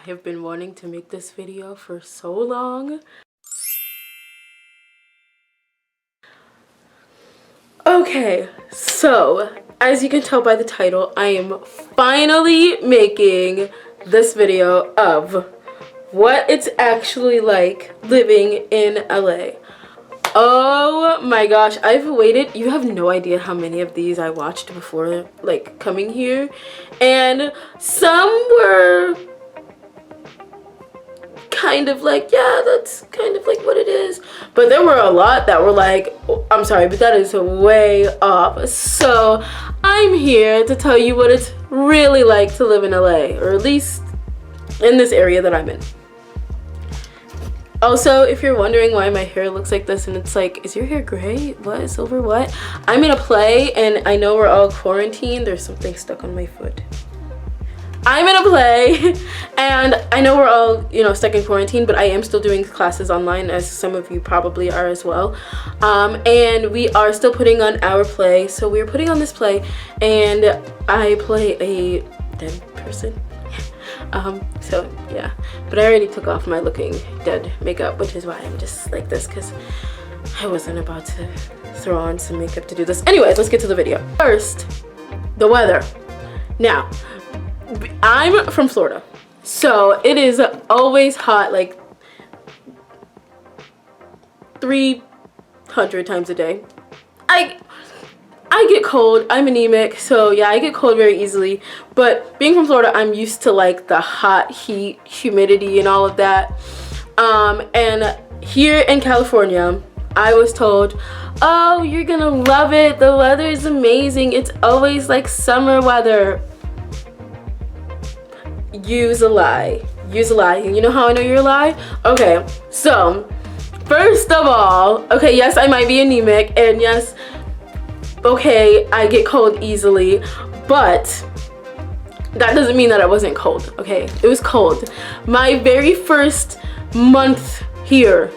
I have been wanting to make this video for so long. Okay, so as you can tell by the title, I am finally making this video of what it's actually like living in LA. Oh my gosh, I've waited. You have no idea how many of these I watched before like coming here, and some were kind of like, yeah, that's kind of like what it is, but there were a lot that were like, oh, I'm sorry, but that is way off. So I'm here to tell you what it's really like to live in LA, or at least in this area that I'm in. Also, if you're wondering why my hair looks like this and it's like, is your hair gray? What? Silver? What? I'm in a play and I know we're all quarantined. There's something stuck on my foot. I'm in a play and I know we're all, you know, stuck in quarantine, but I am still doing classes online, as some of you probably are as well. And we are still putting on our play. So we're putting on this play and I play a dead person. So yeah, but I already took off my looking dead makeup, which is why I'm just like this, because I wasn't about to throw on some makeup to do this. Anyways, let's get to the video. First, the weather. Now, I'm from Florida, so it is always hot, like 300 times a day. I get cold. I'm anemic, so yeah, I get cold very easily. But being from Florida, I'm used to like the hot heat, humidity, and all of that. And here in California, I was told, oh, you're gonna love it. The weather is amazing. It's always like summer weather. Use a lie. Use a lie. And you know how I know you're a lie? Okay, so first of all, okay, yes, I might be anemic, and yes, okay, I get cold easily, but that doesn't mean that I wasn't cold. Okay, it was cold. My very first month here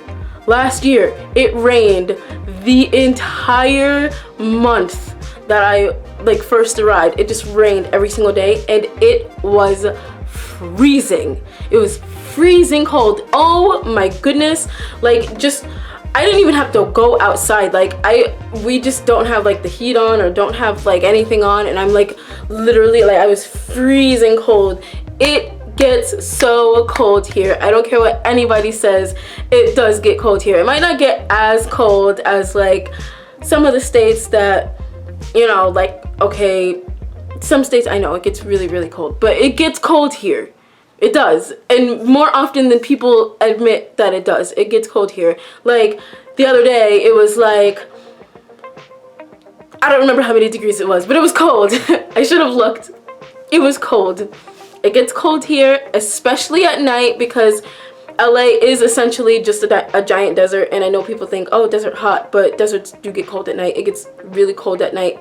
last year, it rained the entire month that I like first arrived. It just rained every single day and it was freezing. It was freezing cold. Oh my goodness. Like, just I didn't even have to go outside. Like, we just don't have like the heat on or don't have like anything on, and I'm like literally like I was freezing cold. It gets so cold here. I don't care what anybody says, it does get cold here. It might not get as cold as like some of the states that, you know, like, okay, some states I know it gets really, really cold, but it gets cold here. It does, and more often than people admit that it does. It gets cold here. Like the other day, it was like, I don't remember how many degrees it was, but it was cold. I should have looked. It was cold. It gets cold here, especially at night, because LA is essentially just a giant desert, and I know people think, oh, desert hot, but deserts do get cold at night. It gets really cold at night.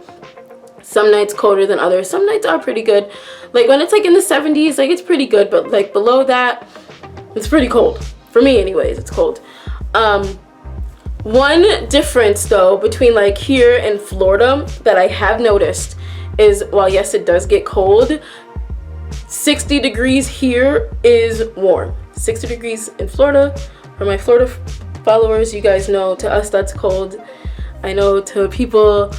Some nights colder than others. Some nights are pretty good. Like when it's like in the 70s, like it's pretty good, but like below that, it's pretty cold. For me anyways, it's cold. One difference though between like here and Florida that I have noticed is, while yes, it does get cold, 60 degrees here is warm. 60 degrees in Florida. For my Florida followers, you guys know, to us that's cold. I know to people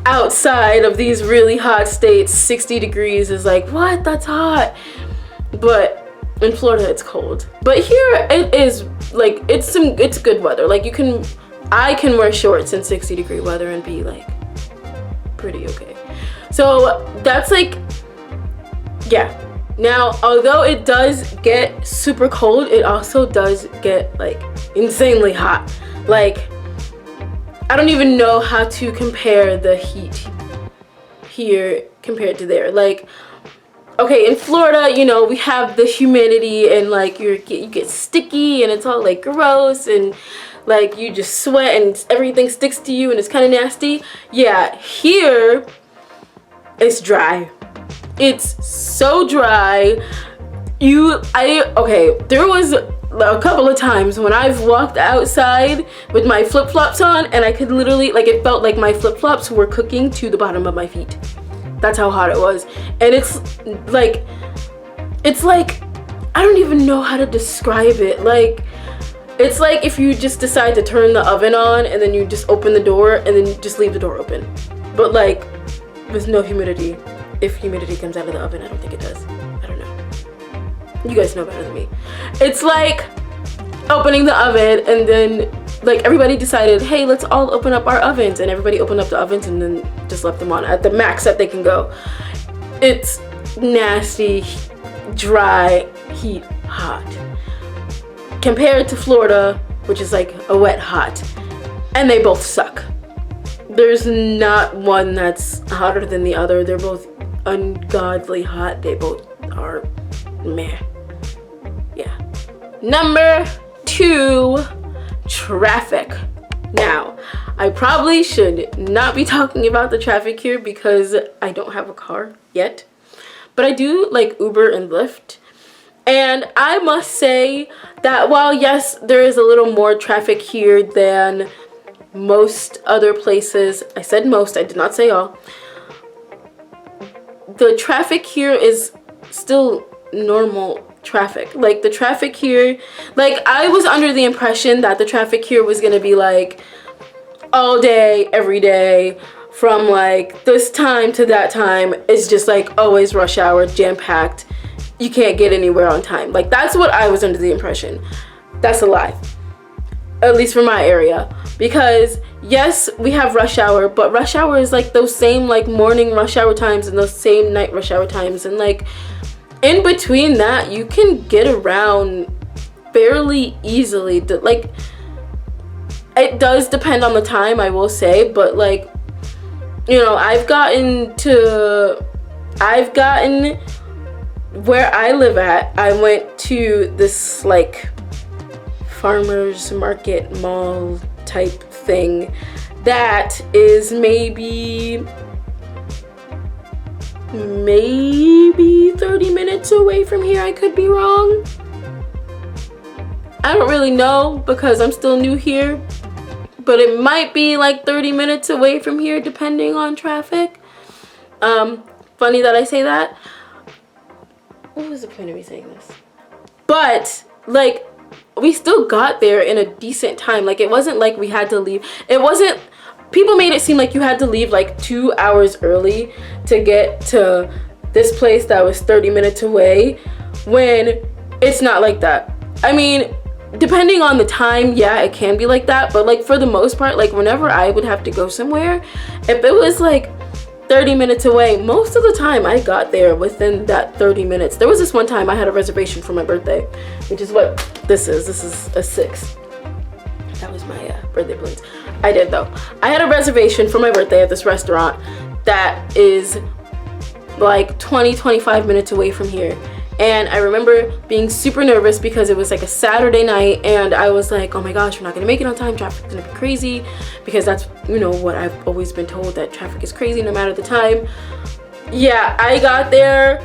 outside of these really hot states, 60 degrees is like, what? That's hot. But in Florida it's cold. But here it is like, it's good weather. Like I can wear shorts in 60-degree weather and be like pretty okay. So that's like, yeah. Now, although it does get super cold, it also does get like insanely hot. Like, I don't even know how to compare the heat here compared to there. Like, okay, in Florida, you know, we have the humidity and like you get sticky and it's all like gross and like you just sweat and everything sticks to you and it's kind of nasty. Yeah, here it's dry. It's so dry. Okay, there was a couple of times when I've walked outside with my flip-flops on and I could literally, like, it felt like my flip-flops were cooking to the bottom of my feet. That's how hot it was. And it's like I don't even know how to describe it. Like, it's like if you just decide to turn the oven on and then you just open the door and then you just leave the door open. But like, with no humidity. If humidity comes out of the oven, I don't think it does. I don't know. You guys know better than me. It's like opening the oven and then like everybody decided, hey, let's all open up our ovens, and everybody opened up the ovens and then just left them on at the max that they can go. It's nasty, dry, heat, hot. Compared to Florida, which is like a wet hot, and they both suck. There's not one that's hotter than the other. They're both ungodly hot. They both are meh. Yeah. Number 2, traffic. Now, I probably should not be talking about the traffic here because I don't have a car yet, but I do like Uber and Lyft. And I must say that while yes, there is a little more traffic here than most other places, I said most, I did not say all, the traffic here is still normal traffic. Like the traffic here, like I was under the impression that the traffic here was gonna be like all day, every day, from like this time to that time. It's just like always rush hour, jam-packed. You can't get anywhere on time. Like that's what I was under the impression. That's a lie. At least for my area. Because yes, we have rush hour, but rush hour is like those same like morning rush hour times and those same night rush hour times, and like in between that you can get around fairly easily. Like it does depend on the time, I will say, but like, you know, I've gotten where I live at, I went to this like farmers market mall type thing that is maybe 30 minutes away from here. I could be wrong. I don't really know because I'm still new here, but it might be like 30 minutes away from here depending on traffic. Funny that I say that. What was the point of me saying this? But like we still got there in a decent time. Like it wasn't like we had to leave. It wasn't, people made it seem like you had to leave like 2 hours early to get to this place that was 30 minutes away, when it's not like that. I mean, depending on the time, yeah, it can be like that, but like for the most part, like whenever I would have to go somewhere, if it was like 30 minutes away, most of the time I got there within that 30 minutes. There was this one time I had a reservation for my birthday, which is what this is. This is a 6. That was my birthday balloons. I did though. I had a reservation for my birthday at this restaurant that is like 20-25 minutes away from here. And I remember being super nervous because it was like a Saturday night and I was like, oh my gosh, we're not gonna make it on time. Traffic's gonna be crazy, because that's, you know, what I've always been told, that traffic is crazy no matter the time. Yeah, I got there,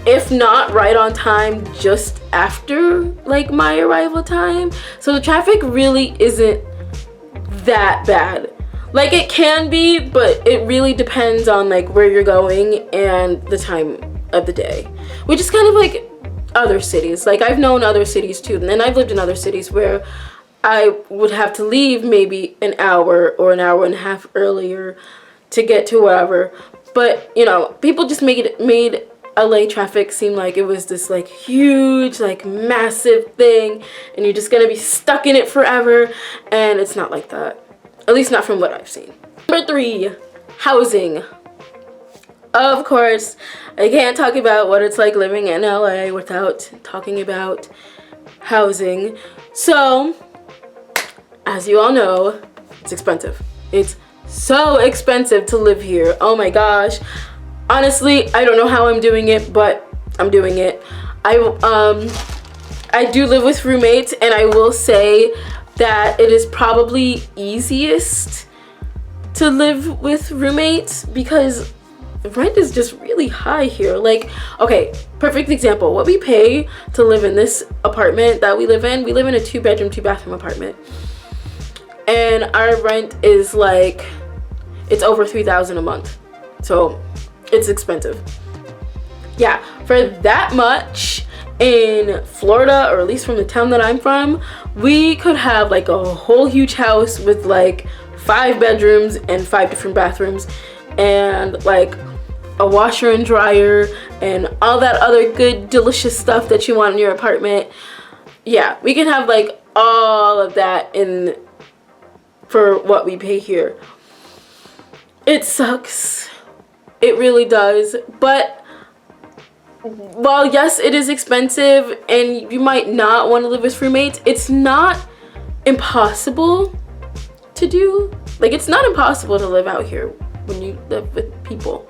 if not right on time, just after like my arrival time. So the traffic really isn't that bad. Like it can be, but it really depends on like where you're going and the time of the day, which is kind of like other cities. Like I've known other cities too, and then I've lived in other cities where I would have to leave maybe an hour or an hour and a half earlier to get to wherever. But you know, people just made LA traffic seem like it was this like huge, like massive thing and you're just gonna be stuck in it forever, and it's not like that. At least not from what I've seen. Number 3, housing. Of course, I can't talk about what it's like living in LA without talking about housing. So, as you all know, it's expensive. It's so expensive to live here. Oh my gosh. Honestly, I don't know how I'm doing it, but I'm doing it. I do live with roommates, and I will say that it is probably easiest to live with roommates because rent is just really high here. Like, okay, perfect example. What we pay to live in this apartment that we live in a 2-bedroom, 2-bathroom apartment. And our rent is like, it's over $3,000 a month. So it's expensive. yeah, for that much in Florida, or at least from the town that I'm from, we could have like a whole huge house with like 5 bedrooms and 5 different bathrooms, and like a washer and dryer and all that other good delicious stuff that you want in your apartment. Yeah, we can have like all of that in for what we pay here. It sucks, it really does. But while yes, it is expensive and you might not want to live with roommates, it's not impossible to do. Like, it's not impossible to live out here when you live with people,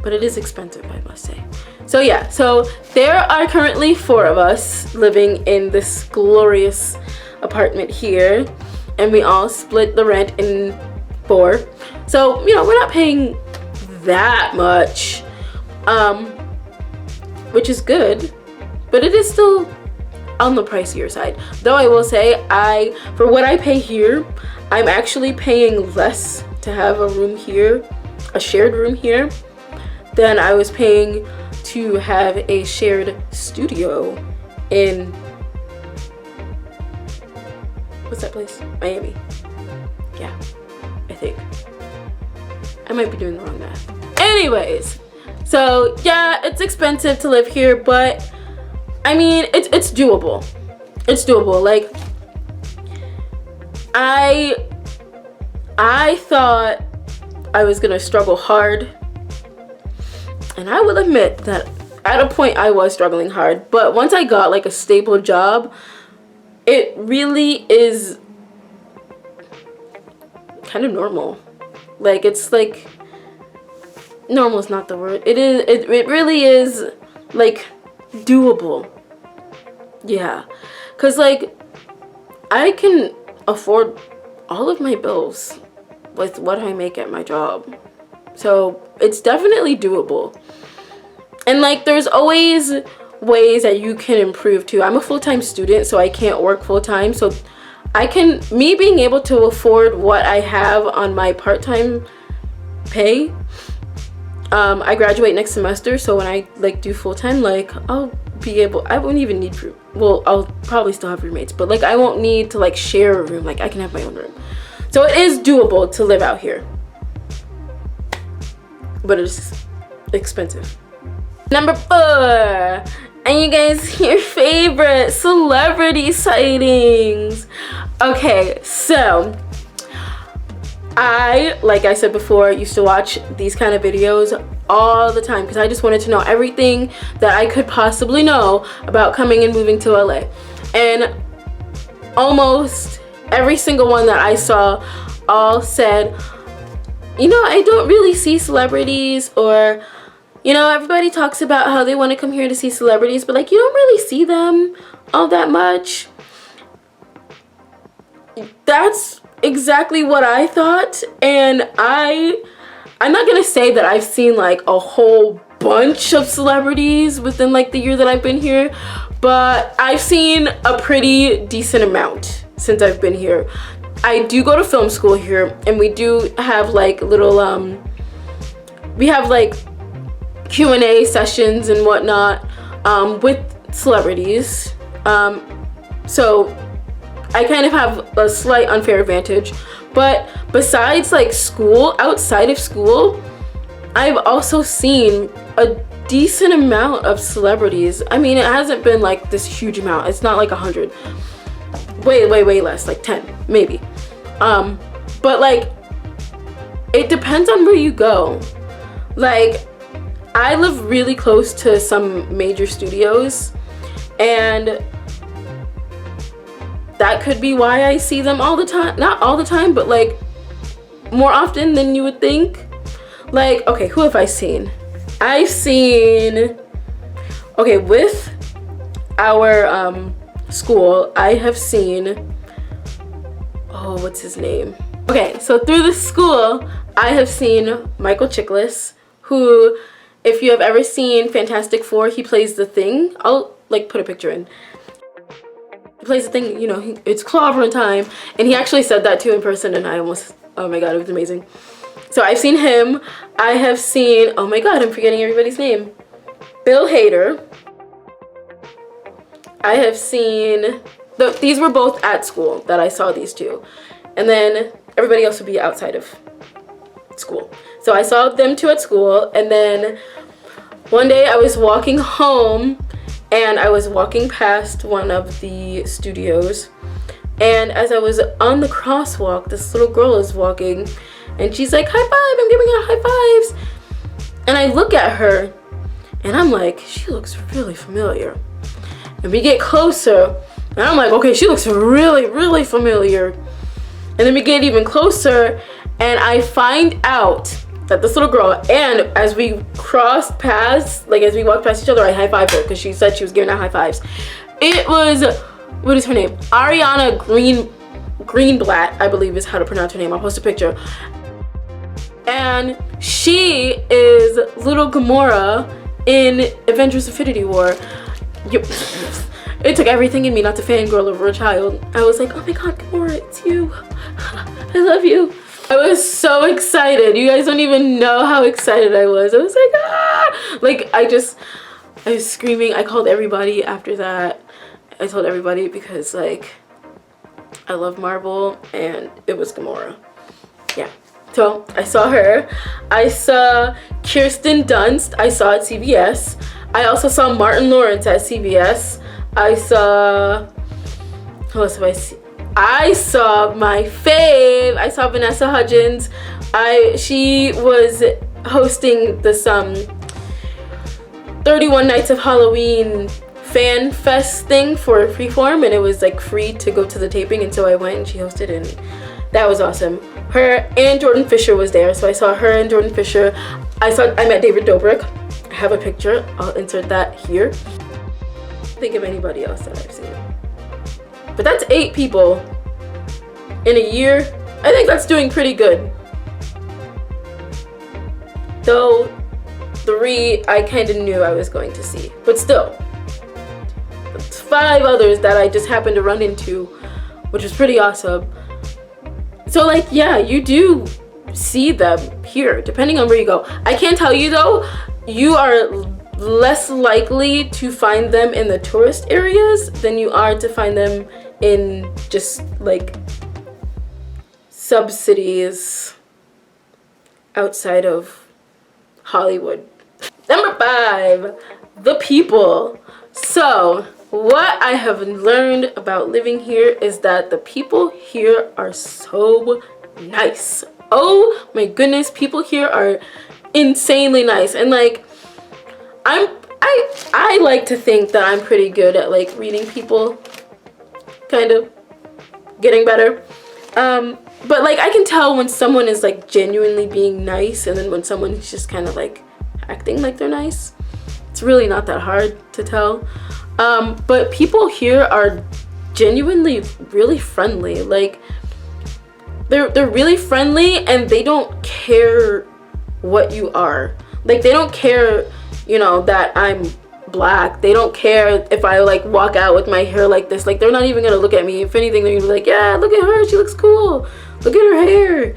but it is expensive, I must say. So yeah, so there are currently 4 of us living in this glorious apartment here, and we all split the rent in 4. So, you know, we're not paying that much, which is good, but it is still on the pricier side. Though I will say, for what I pay here, I'm actually paying less to have a room here, a shared room here, than I was paying to have a shared studio in, what's that place? Miami. Yeah, I think. I might be doing the wrong math. Anyways, so yeah, it's expensive to live here, but I mean, it's doable. It's doable. Like, I thought I was gonna struggle hard, and I will admit that at a point I was struggling hard, but once I got like a stable job, it really is kind of normal. Like, it's like, normal is not the word. It really is like doable. Yeah, cause like I can afford all of my bills with what I make at my job, so it's definitely doable. And like, there's always ways that you can improve too. I'm a full-time student, so I can't work full-time, so me being able to afford what I have on my part-time pay, I graduate next semester, so when I like do full-time, like I'll be able, I won't even need well, I'll probably still have roommates, but like I won't need to like share a room. Like, I can have my own room. So it is doable to live out here, but it's expensive. Number 4, and you guys, your favorite celebrity sightings. Okay, so like I said before, used to watch these kind of videos all the time because I just wanted to know everything that I could possibly know about coming and moving to LA. And almost every single one that I saw all said, you know, I don't really see celebrities, or, you know, everybody talks about how they want to come here to see celebrities, but like, you don't really see them all that much. That's exactly what I thought. And I'm not gonna say that I've seen like a whole bunch of celebrities within like the year that I've been here, but I've seen a pretty decent amount since I've been here. I do go to film school here, and we do have like little we have like Q&A sessions and whatnot with celebrities, so I kind of have a slight unfair advantage. But besides like school, outside of school, I've also seen a decent amount of celebrities. I mean, it hasn't been like this huge amount. It's not like 100. Way less, like 10 maybe. But like, it depends on where you go. Like, I live really close to some major studios, and that could be why I see them all the time. Not all the time, but like more often than you would think. Like, okay, who have I seen? I've seen, okay, with our school, I have seen, oh, what's his name? Okay, so through the school, I have seen Michael Chiklis, who, if you have ever seen Fantastic Four, he plays the Thing. I'll like put a picture in. He plays the Thing, you know, it's Clobbering time, and he actually said that too in person, and I almost, oh my god, it was amazing. So I've seen him. I have seen, oh my god, I'm forgetting everybody's name. Bill Hader. I have seen, these were both at school that I saw these two. And then everybody else would be outside of school. So I saw them two at school, and then one day I was walking home and I was walking past one of the studios, and as I was on the crosswalk, this little girl is walking and she's like, high five, I'm giving out high fives. And I look at her and I'm like, she looks really familiar. And we get closer and I'm like, okay, she looks really, really familiar. And then we get even closer and I find out that this little girl, and as we crossed paths, like as we walked past each other, I high-fived her because she said she was giving out high fives. It was, what is her name? Ariana Greenblatt, I believe is how to pronounce her name. I'll post a picture. And she is little Gamora in Avengers Infinity War. It took everything in me not to fangirl over a child. I was like, oh my god, Gamora, it's you. I love you. I was so excited. You guys don't even know how excited I was. I was like, ah! Like, I was screaming. I called everybody after that. I told everybody because, like, I love Marvel, and it was Gamora. Yeah. So, I saw her. I saw Kirsten Dunst. I saw at CVS. I also saw Martin Lawrence at CVS. I saw... Who else have I seen? I saw my fave. I saw Vanessa Hudgens. She was hosting this 31 Nights of Halloween fan fest thing for Freeform, and it was like free to go to the taping, and so I went and she hosted, and that was awesome. Her and Jordan Fisher was there, so I saw her and Jordan Fisher. I met David Dobrik. I have a picture. I'll insert that here. Think of anybody else that I've seen. But that's 8 people in a year. I think that's doing pretty good. Though 3 I kind of knew I was going to see. But still, it's 5 others that I just happened to run into, which was pretty awesome. So like, yeah, you do see them here, depending on where you go. I can tell you though, you are less likely to find them in the tourist areas than you are to find them in just like sub-cities outside of Hollywood. Number 5, the people. So what I have learned about living here is that the people here are so nice. Oh my goodness, people here are insanely nice. And like, I like to think that I'm pretty good at like reading people, kind of getting better. But like, I can tell when someone is like genuinely being nice, and then when someone is just kind of like acting like they're nice. It's really not that hard to tell. But people here are genuinely really friendly. Like, they're really friendly, and they don't care what you are. Like, they don't care, you know, that I'm black. They don't care if I like walk out with my hair like this. Like, they're not even gonna look at me. If anything, they're gonna be like, yeah, look at her, she looks cool, look at her hair.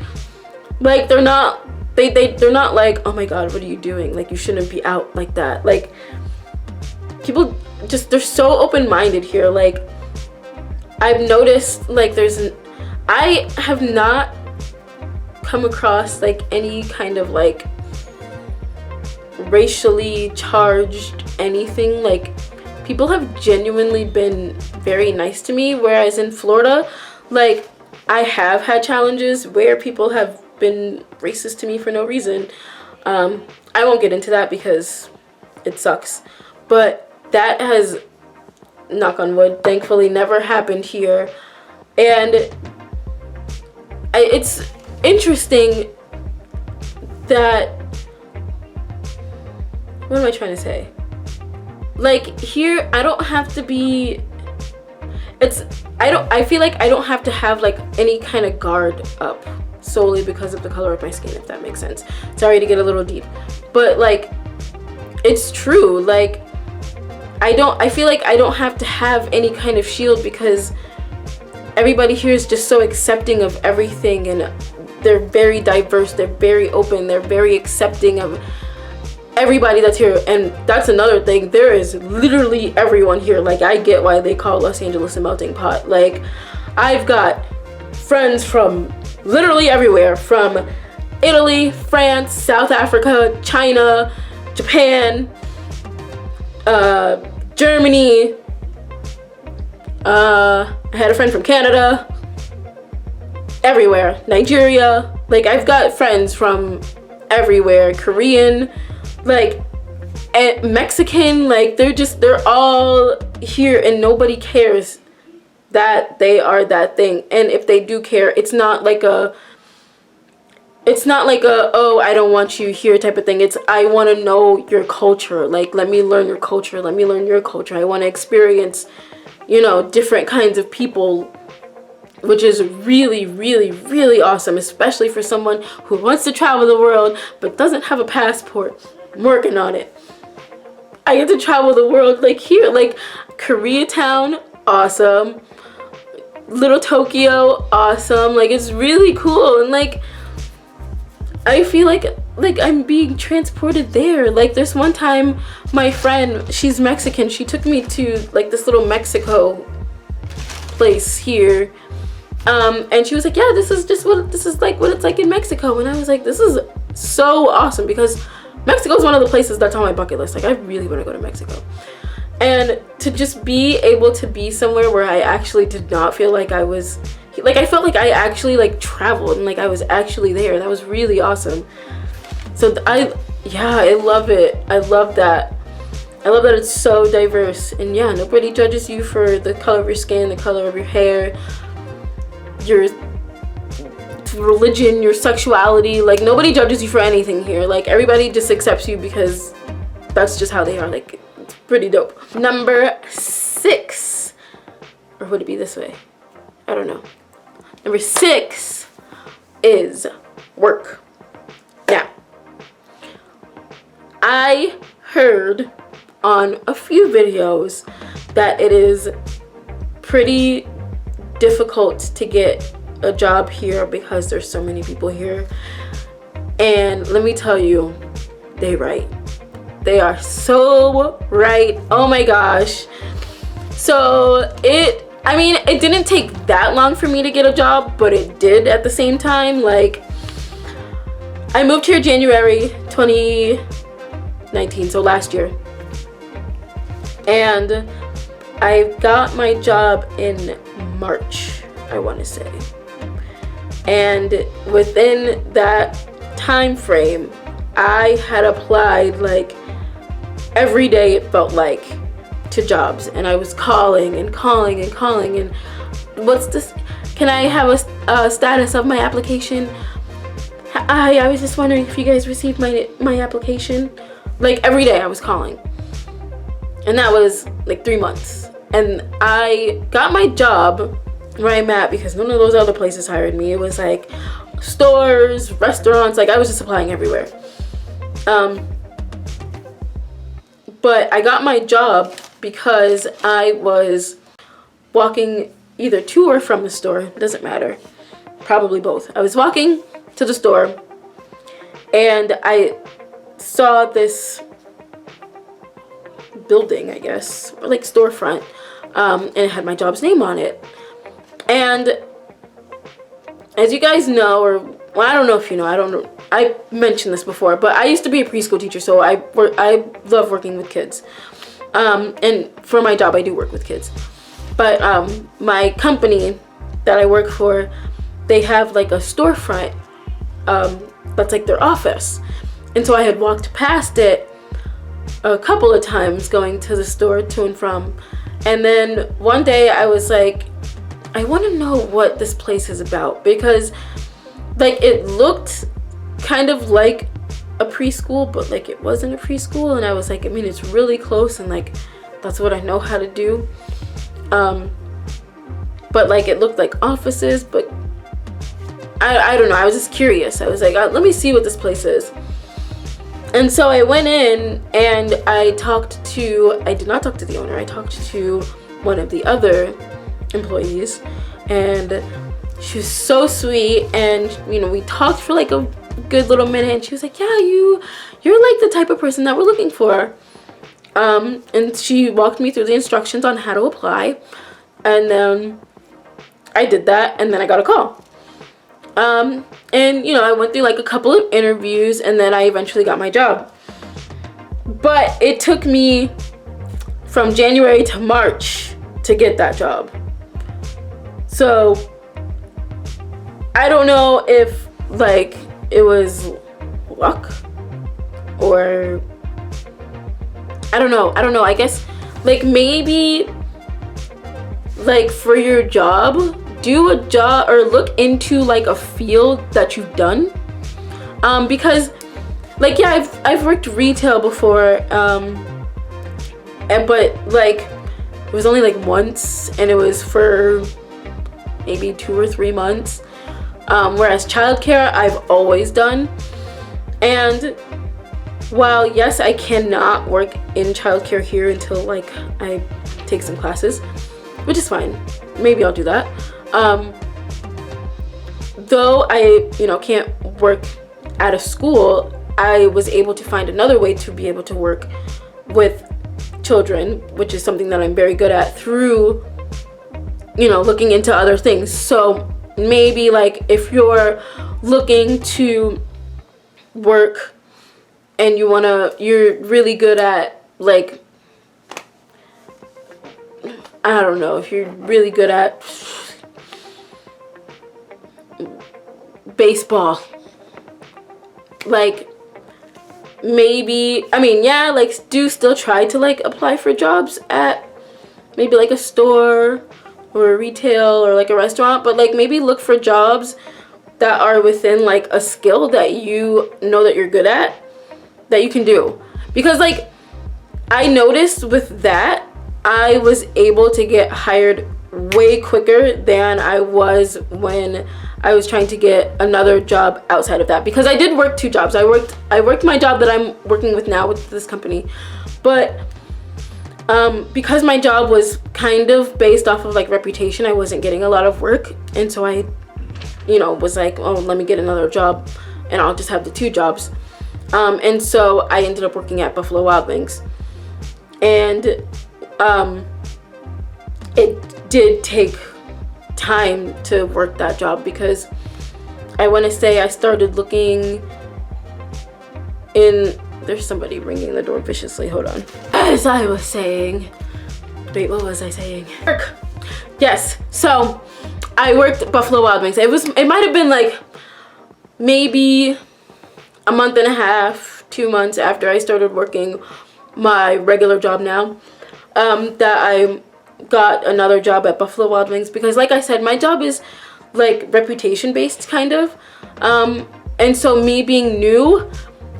Like, they're not like, oh my god, what are you doing, like you shouldn't be out like that. Like, people just, they're so open-minded here. Like, I've noticed like I have not come across like any kind of like racially charged anything. Like, people have genuinely been very nice to me, whereas in Florida, like, I have had challenges where people have been racist to me for no reason. I won't get into that because it sucks, but that has, knock on wood, thankfully never happened here. And it's interesting that, what am I trying to say? Like, here, I don't have to be, I feel like I don't have to have like any kind of guard up solely because of the color of my skin, if that makes sense. Sorry to get a little deep, but like, it's true. Like, I feel like I don't have to have any kind of shield because everybody here is just so accepting of everything, and they're very diverse, they're very open, they're very accepting of everybody that's here. And that's another thing, there is literally everyone here. Like, I get why they call Los Angeles a melting pot. Like, I've got friends from literally everywhere, from Italy, France, South Africa, China, Japan, Germany. I had a friend from Canada, everywhere, Nigeria. Like, I've got friends from everywhere, Korean, like, and Mexican. Like, they're all here, and nobody cares that they are that thing. And if they do care, it's not like a oh, I don't want you here type of thing. It's, I want to know your culture. Like, let me learn your culture. Let me learn your culture. I want to experience, you know, different kinds of people, which is really, really, really awesome, especially for someone who wants to travel the world but doesn't have a passport. I'm working on it. I get to travel the world, like, here, like Koreatown, awesome. Little Tokyo, awesome. Like, it's really cool. And like, I feel like I'm being transported there. Like, there's one time my friend, she's Mexican, she took me to like this little Mexico place here, and she was like, yeah, this is like what it's like in Mexico. And I was like, this is so awesome, because Mexico is one of the places that's on my bucket list. Like, I really want to go to Mexico. And to just be able to be somewhere where I actually did not feel like I was, like, I felt like I actually like traveled and like I was actually there. That was really awesome. So I love it. I love that. I love that it's so diverse. And yeah, nobody judges you for the color of your skin, the color of your hair, your religion, your sexuality. Like, nobody judges you for anything here. Like, everybody just accepts you because that's just how they are. Like, it's pretty dope. Number 6, or would it be this way? I don't know. Number 6 is work. Now, I heard on a few videos that it is pretty difficult to get a job here because there's so many people here. And let me tell you, they right. They are so right. Oh my gosh. So it didn't take that long for me to get a job, but it did at the same time. Like, I moved here January 2019, so last year. And I got my job in March, I want to say. And within that time frame, I had applied like every day, it felt like, to jobs. And I was calling and calling and calling. And what's this? Can I have a status of my application? I was just wondering if you guys received my application. Like, every day I was calling. And that was like 3 months. And I got my job where I'm at because none of those other places hired me. It was like stores, restaurants, like I was just applying everywhere. But I got my job because I was walking either to or from the store, it doesn't matter, probably both. I was walking to the store and I saw this building, I guess, or like storefront, and it had my job's name on it. And as you guys know, or well, I don't know if you know, I mentioned this before, but I used to be a preschool teacher, so I love working with kids. And for my job, I do work with kids. But my company that I work for, they have like a storefront that's like their office. And so I had walked past it a couple of times going to the store to and from. And then one day I was like, I want to know what this place is about, because like it looked kind of like a preschool, but like it wasn't a preschool. And I was like, I mean, it's really close and like that's what I know how to do. But like it looked like offices, but I don't know, I was just curious. I was like, let me see what this place is. And so I went in and I did not talk to the owner, I talked to one of the other employees, and She was so sweet, and you know, we talked for like a good little minute, and she was like, yeah, you're like the type of person that we're looking for. And she walked me through the instructions on how to apply, and then I did that, and then I got a call. And you know, I went through like a couple of interviews, and then I eventually got my job. But it took me from January to March to get that job. So I don't know if like it was luck, or I don't know. I guess like maybe like for your job, do a job or look into like a field that you've done, because like, yeah, I've worked retail before, but like it was only like once, and it was for maybe 2 or 3 months, whereas childcare I've always done. And while yes, I cannot work in childcare here until like I take some classes, which is fine, maybe I'll do that. Though I, you know, can't work at a school, I was able to find another way to be able to work with children, which is something that I'm very good at, through, you know, looking into other things. So maybe like if you're looking to work and you're really good at like, I don't know, if you're really good at baseball, like maybe, I mean, yeah, like do still try to like apply for jobs at maybe like a store or a retail or like a restaurant, but like maybe look for jobs that are within like a skill that you know that you're good at, that you can do. Because like I noticed with that, I was able to get hired way quicker than I was when I was trying to get another job outside of that, because I did work 2 jobs. I worked my job that I'm working with now with this company, but because my job was kind of based off of like reputation, I wasn't getting a lot of work, and so I, you know, was like, oh, let me get another job and I'll just have the 2 jobs. And so I ended up working at Buffalo Wild Wings, and it did take time to work that job, because I want to say I started looking in, there's somebody ringing the door viciously, hold on. As I was saying, wait, what was I saying? Work. Yes, so I worked at Buffalo Wild Wings. It might have been like maybe a month and a half, 2 months after I started working my regular job now, that I got another job at Buffalo Wild Wings, because like I said, my job is like reputation based kind of, and so me being new,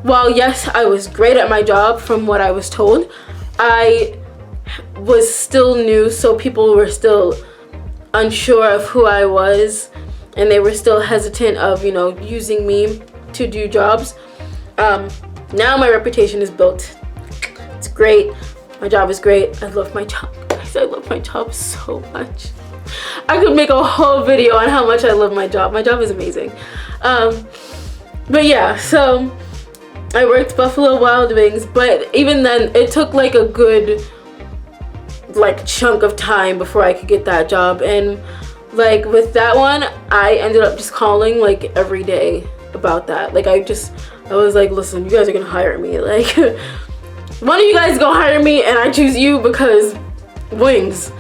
while yes, I was great at my job from what I was told, I was still new, so people were still unsure of who I was, and they were still hesitant of, you know, using me to do jobs. Now my reputation is built. It's great. My job is great. I love my job. Guys, I love my job so much. I could make a whole video on how much I love my job. My job is amazing. But yeah, so I worked Buffalo Wild Wings, but even then it took like a good like chunk of time before I could get that job. And like with that one, I ended up just calling like every day about that. Like I was like, listen, you guys are gonna hire me. Like one of you guys go hire me, and I choose you because wings.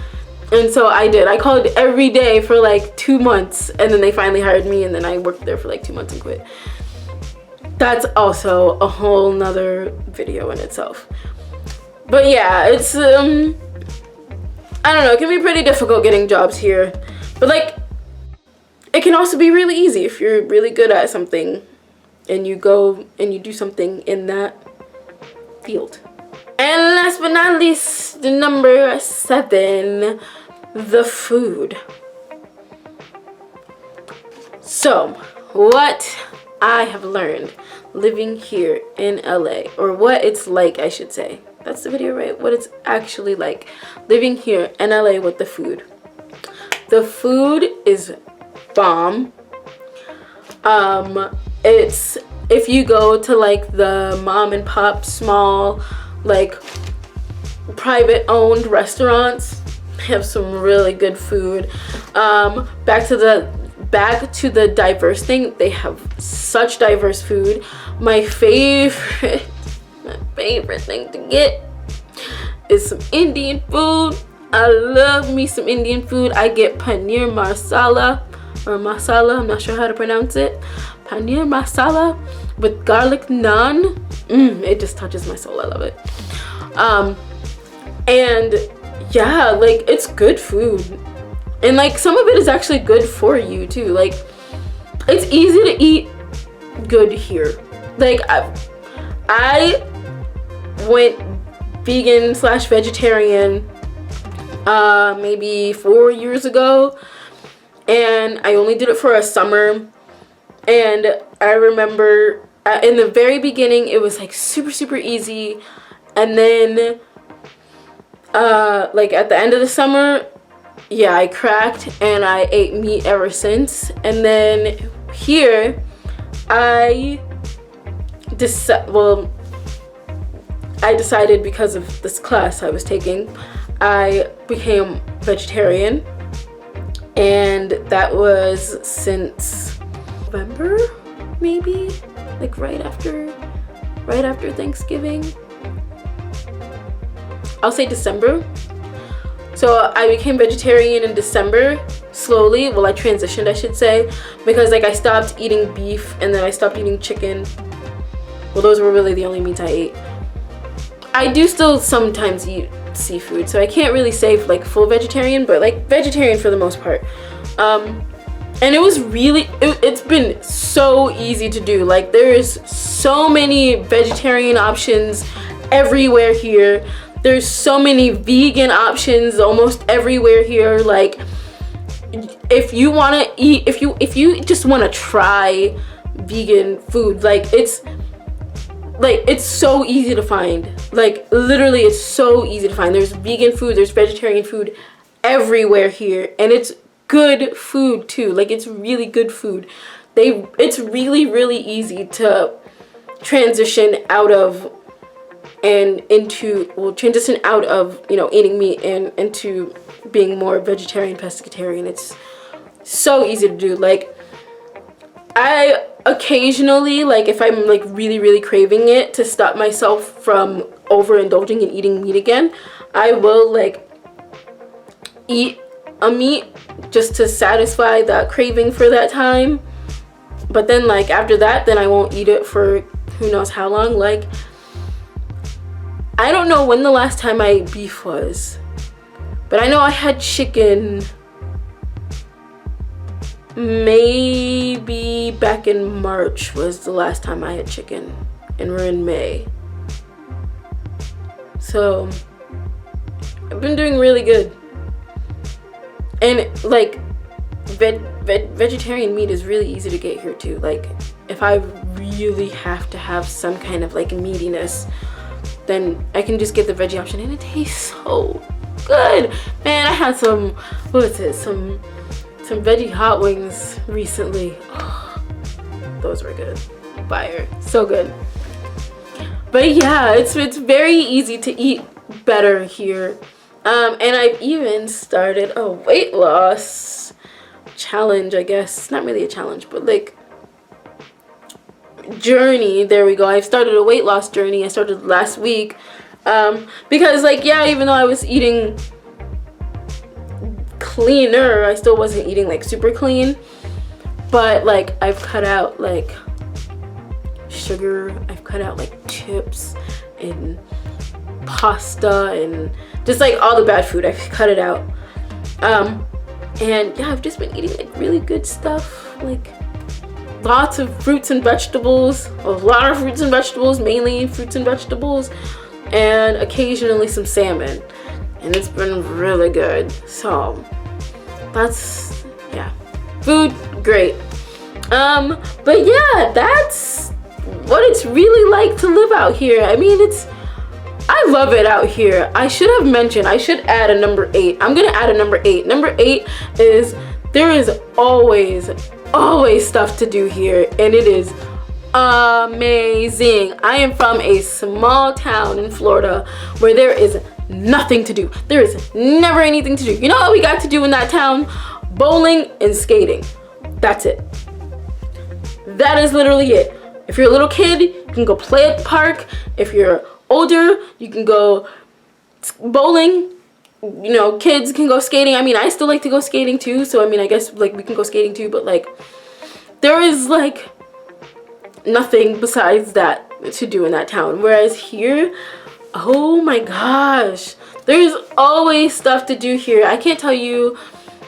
And so I did. I called every day for like 2 months, and then they finally hired me, and then I worked there for like 2 months and quit. That's also a whole nother video in itself. But yeah, it's I don't know, it can be pretty difficult getting jobs here, but like it can also be really easy if you're really good at something and you go and you do something in that field. And last but not least, the number 7, the food. So what I have learned living here in LA, or what it's like, I should say. That's the video, right? What it's actually like living here in LA with the food. The food is bomb. It's, if you go to like the mom and pop small, like private owned restaurants, they have some really good food. Back to the diverse thing, they have such diverse food. My favorite thing to get is some Indian food. I love me some Indian food. I get paneer masala, I'm not sure how to pronounce it. Paneer masala with garlic naan. It just touches my soul. I love it. And yeah, like, it's good food. And like, some of it is actually good for you too. Like, it's easy to eat good here. Like, I went vegan / vegetarian maybe 4 years ago, and I only did it for a summer. And I remember in the very beginning it was like super easy, and then like at the end of the summer, yeah, I cracked and I ate meat ever since. And then here I decided, because of this class I was taking, I became vegetarian, and that was since November, maybe, like right after Thanksgiving. I'll say December. So I became vegetarian in December, slowly. Well, I transitioned, I should say, because like I stopped eating beef, and then I stopped eating chicken. Well, those were really the only meats I ate. I do still sometimes eat seafood, so I can't really say like full vegetarian, but like vegetarian for the most part. And it was really, it's been so easy to do. Like, there's so many vegetarian options everywhere here. There's so many vegan options almost everywhere here. Like, if you want to eat, if you just want to try vegan food, like, it's so easy to find. Like, literally, it's so easy to find. There's vegan food, there's vegetarian food everywhere here, and it's good food too. Like, it's really good food. It's really easy to transition out of eating meat and into being more vegetarian, pescatarian. It's so easy to do. Like, I occasionally, like, if I'm like really craving it, to stop myself from overindulging and eating meat again, I will like eat a meat just to satisfy that craving for that time. But then, like, after that, then I won't eat it for who knows how long. Like, I don't know when the last time I ate beef was, but I know I had chicken maybe back in March was the last time I had chicken, and we're in May. So I've been doing really good. And like, vegetarian meat is really easy to get here too. Like, if I really have to have some kind of like meatiness, then I can just get the veggie option, and it tastes so good. Man, I had some veggie hot wings recently. Oh, those were good. Fire. So good. But yeah, it's very easy to eat better here. And I've even started a weight loss challenge, I guess. It's not really a challenge, but like journey. There we go. I've started a weight loss journey. I started last week. Because like, yeah, even though I was eating cleaner, I still wasn't eating like super clean. But like, I've cut out like sugar. I've cut out like chips and pasta and just like all the bad food. I've cut it out. And yeah, I've just been eating like really good stuff, like lots of fruits and vegetables, a lot of fruits and vegetables, mainly fruits and vegetables, and occasionally some salmon, and it's been really good. So that's, yeah, food, great. But yeah, that's what it's really like to live out here. I mean, I love it out here. I should have mentioned, I should add a number 8. I'm gonna add a number 8. Number 8 is There is always stuff to do here, and it is amazing. I am from a small town in Florida where there is nothing to do. There is never anything to do. You know what we got to do in that town? Bowling and skating. That's it. That is literally it. If you're a little kid, you can go play at the park. If you're older, you can go bowling. You know, kids can go skating. I mean, I still like to go skating too, so I mean, I guess like we can go skating too, but like there is like nothing besides that to do in that town. Whereas here, oh my gosh, there's always stuff to do here. I can't tell you.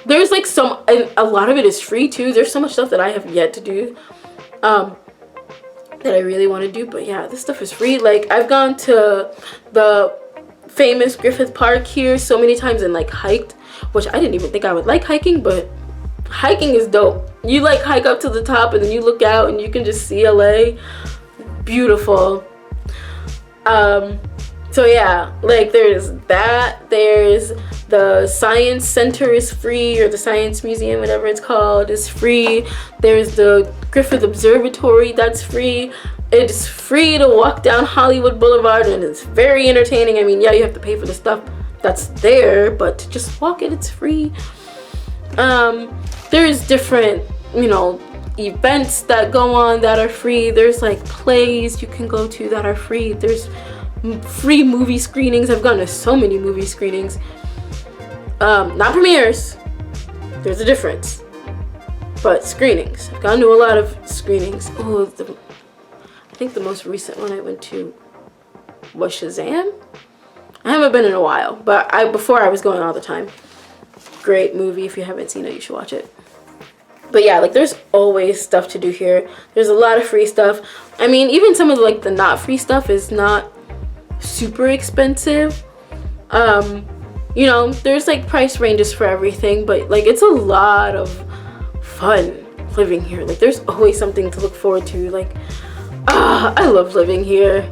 There's like and a lot of it is free too. There's so much stuff that I have yet to do that I really want to do, but yeah, this stuff is free. Like, I've gone to the famous Griffith Park here so many times and like hiked, which I didn't even think I would like hiking, but hiking is dope. You like hike up to the top and then you look out and you can just see LA. Beautiful. So yeah, like there's that. There's the Science Center is free, or the Science Museum, whatever it's called, is free. There's the Griffith Observatory, that's free. It's free to walk down Hollywood Boulevard, and it's very entertaining. I mean, yeah, you have to pay for the stuff that's there, but to just walk it, it's free. There's different, you know, events that go on that are free. There's like plays you can go to that are free. There's free movie screenings. I've gone to so many movie screenings. Not premieres. There's a difference. But screenings. I've gone to a lot of screenings. Oh, I think the most recent one I went to was Shazam. I haven't been in a while, but before I was going all the time. Great movie. If you haven't seen it, you should watch it. But yeah, like there's always stuff to do here. There's a lot of free stuff. I mean, even some of the not free stuff is not super expensive. You know, there's like price ranges for everything, but like it's a lot of fun living here. Like there's always something to look forward to. Like, I love living here.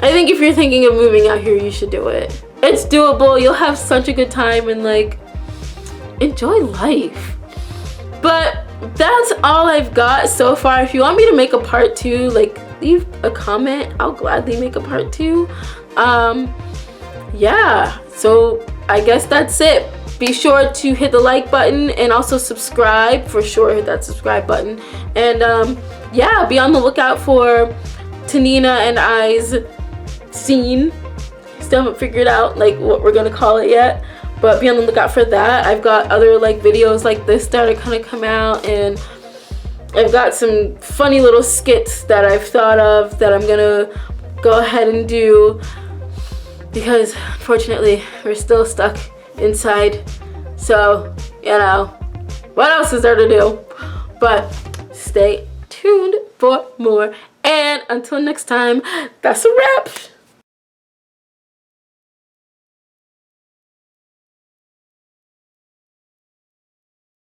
I think if you're thinking of moving out here, you should do it. It's doable. You'll have such a good time and like enjoy life. But that's all I've got so far. If you want me to make a part 2, like leave a comment. I'll gladly make a part 2. Yeah, so I guess that's it. Be sure to hit the like button and also subscribe. For sure, hit that subscribe button. And yeah, be on the lookout for Tanina and I's scene. Still haven't figured out like what we're gonna call it yet, but be on the lookout for that. I've got other like videos like this that are gonna come out, and I've got some funny little skits that I've thought of that I'm gonna go ahead and do, because unfortunately we're still stuck inside. So, you know, what else is there to do? But stay tuned for more. And until next time, that's a wrap.